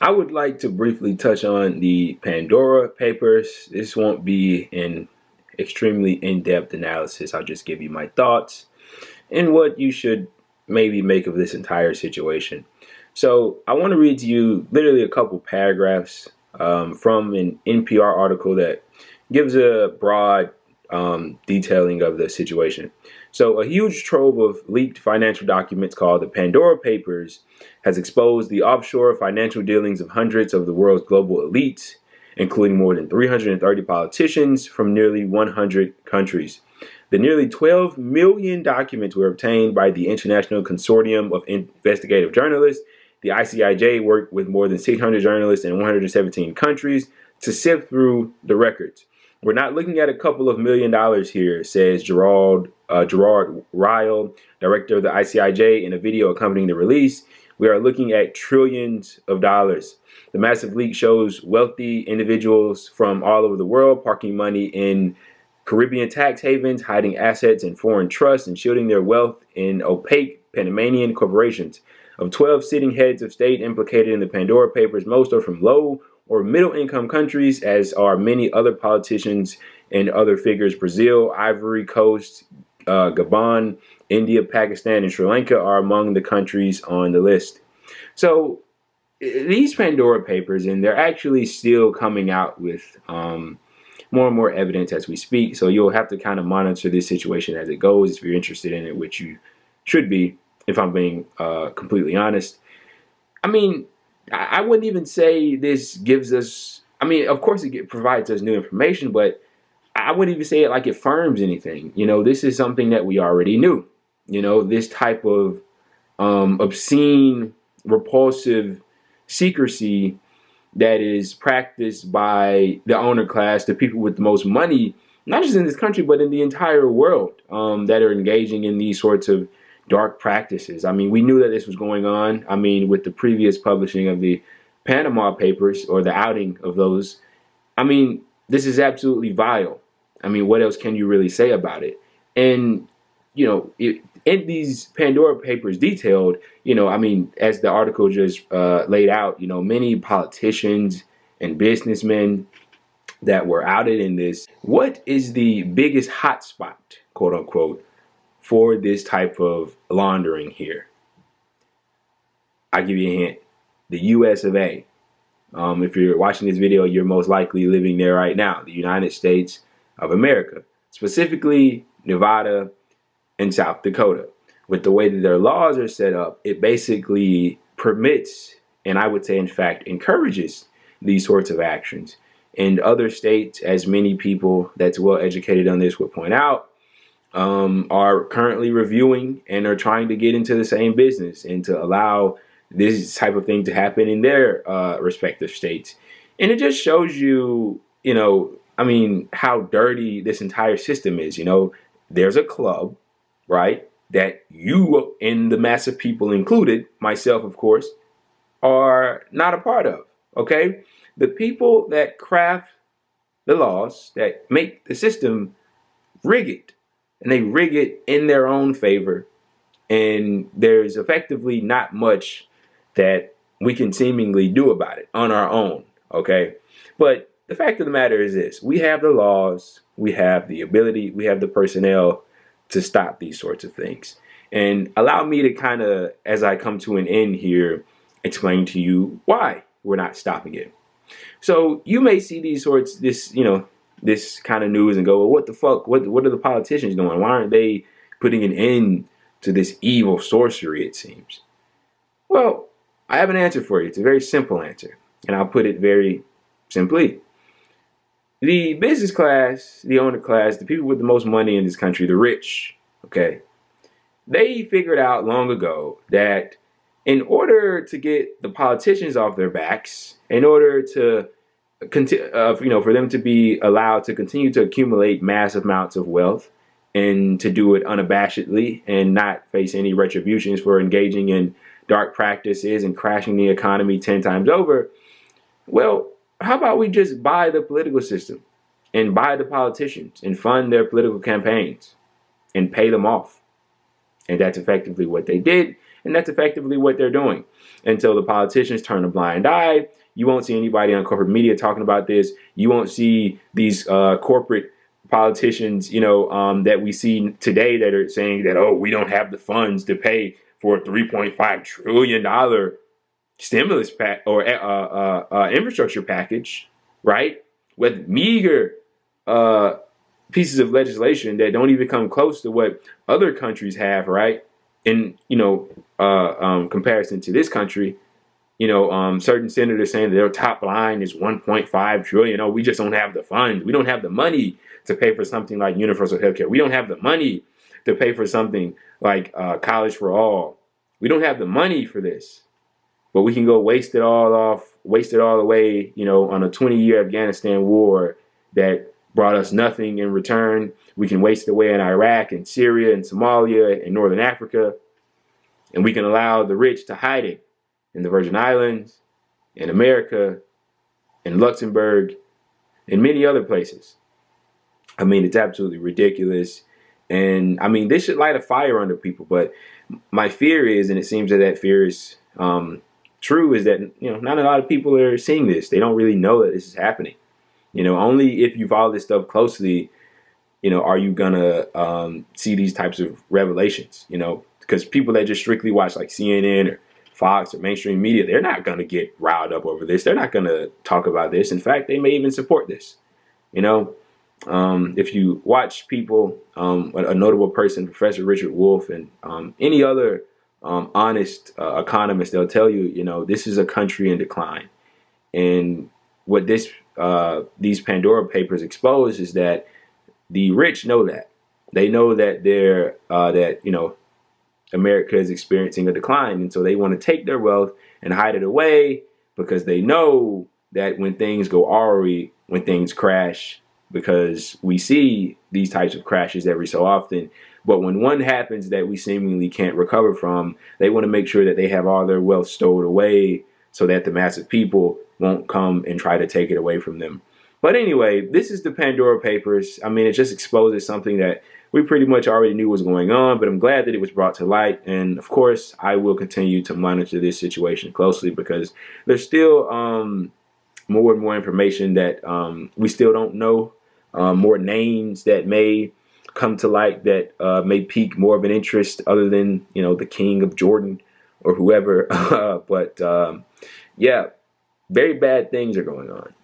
I would like to briefly touch on the Pandora papers. This won't be an extremely in-depth analysis. I'll just give you my thoughts and what you should maybe make of this entire situation. So I want to read to you literally a couple paragraphs from an NPR article that gives a broad detailing of the situation. So a huge trove of leaked financial documents called the Pandora Papers has exposed the offshore financial dealings of hundreds of the world's global elites, including more than 330 politicians from nearly 100 countries. The nearly 12 million documents were obtained by the International Consortium of Investigative Journalists. The ICIJ worked with more than 600 journalists in 117 countries to sift through the records. We're not looking at a couple of $1 million here, says Gerard Ryle, director of the ICIJ, in a video accompanying the release. We are looking at trillions of dollars. The massive leak shows wealthy individuals from all over the world parking money in Caribbean tax havens, hiding assets in foreign trusts, and shielding their wealth in opaque Panamanian corporations. Of 12 sitting heads of state implicated in the Pandora Papers, most are from low or middle-income countries, as are many other politicians and other figures. Brazil, Ivory Coast, Gabon, India, Pakistan, and Sri Lanka are among the countries on the list. So these Pandora Papers, and they're actually still coming out with more and more evidence as we speak. So you'll have to kind of monitor this situation as it goes if you're interested in it, which you should be, if I'm being completely honest. I mean, I wouldn't even say this gives us, I mean, of course it provides us new information, but I wouldn't even say it like it firms anything. You know, this is something that we already knew. You know, this type of obscene, repulsive secrecy that is practiced by the owner class, the people with the most money, not just in this country, but in the entire world, that are engaging in these sorts of dark practices. I mean, we knew that this was going on. I mean, with the previous publishing of the Panama Papers, or the outing of those, I mean, this is absolutely vile. I mean, what else can you really say about it? And, you know, in these Pandora Papers detailed, you know, I mean, as the article just laid out, you know, many politicians and businessmen that were outed in this. What is the biggest hotspot, quote unquote, for this type of laundering here? I'll give you a hint. The US of A. If you're watching this video, you're most likely living there right now. The United States of America. Specifically, Nevada and South Dakota. With the way that their laws are set up, it basically permits, and I would say in fact encourages, these sorts of actions. In other states, as many people that's well educated on this would point out, are currently reviewing and are trying to get into the same business and to allow this type of thing to happen in their respective states. And it just shows you, you know, I mean, how dirty this entire system is. You know, there's a club, right, that you and the mass of people included, myself, of course, are not a part of, okay? The people that craft the laws, that make the system, rig it. And they rig it in their own favor. And there's effectively not much that we can seemingly do about it on our own, okay? But the fact of the matter is this: we have the laws, we have the ability, we have the personnel to stop these sorts of things. And allow me to kind of, as I come to an end here, explain to you why we're not stopping it. So you may see these sorts, this kind of news and go, well, what the fuck? What are the politicians doing? Why aren't they putting an end to this evil sorcery, it seems? Well, I have an answer for you. It's a very simple answer. And I'll put it very simply. The business class, the owner class, the people with the most money in this country, the rich, okay, they figured out long ago that in order to get the politicians off their backs, in order to for them to be allowed to continue to accumulate massive amounts of wealth and to do it unabashedly and not face any retributions for engaging in dark practices and crashing the economy 10 times over, well, how about we just buy the political system and buy the politicians and fund their political campaigns and pay them off? And that's effectively what they did. And that's effectively what they're doing. Until the politicians turn a blind eye, you won't see anybody on corporate media talking about this. You won't see these corporate politicians, that we see today that are saying that, oh, we don't have the funds to pay for a $3.5 trillion stimulus pack or infrastructure package, right? With meager pieces of legislation that don't even come close to what other countries have, right? In comparison to this country, certain senators saying that their top line is 1.5 trillion. Oh, we just don't have the funds. We don't have the money to pay for something like universal health care. We don't have the money to pay for something like college for all. We don't have the money for this. But we can go waste it all away, on a 20-year Afghanistan war that brought us nothing in return. We can waste it away in Iraq and Syria and Somalia and Northern Africa. And we can allow the rich to hide it in the Virgin Islands, in America, in Luxembourg, and many other places. I mean, it's absolutely ridiculous. And I mean, this should light a fire under people. But my fear is, and it seems that fear is true, is that not a lot of people are seeing this. They don't really know that this is happening. Only if you follow this stuff closely, are you gonna see these types of revelations. Because people that just strictly watch like CNN or Fox or mainstream media, they're not gonna get riled up over this. They're not gonna talk about this. In fact, they may even support this. If you watch people, a notable person, Professor Richard Wolff, and any other honest economist, they'll tell you, this is a country in decline. And what these Pandora papers expose is that the rich know that. They know that America is experiencing a decline, and so they want to take their wealth and hide it away because they know that when things go awry, when things crash, because we see these types of crashes every so often. But when one happens that we seemingly can't recover from, they want to make sure that they have all their wealth stowed away so that the massive people won't come and try to take it away from them. But anyway, this is the Pandora Papers. I mean, it just exposes something that we pretty much already knew was going on, but I'm glad that it was brought to light. And of course, I will continue to monitor this situation closely because there's still more and more information that we still don't know, more names that may come to light that may pique more of an interest other than, the king of Jordan or whoever. But yeah, very bad things are going on.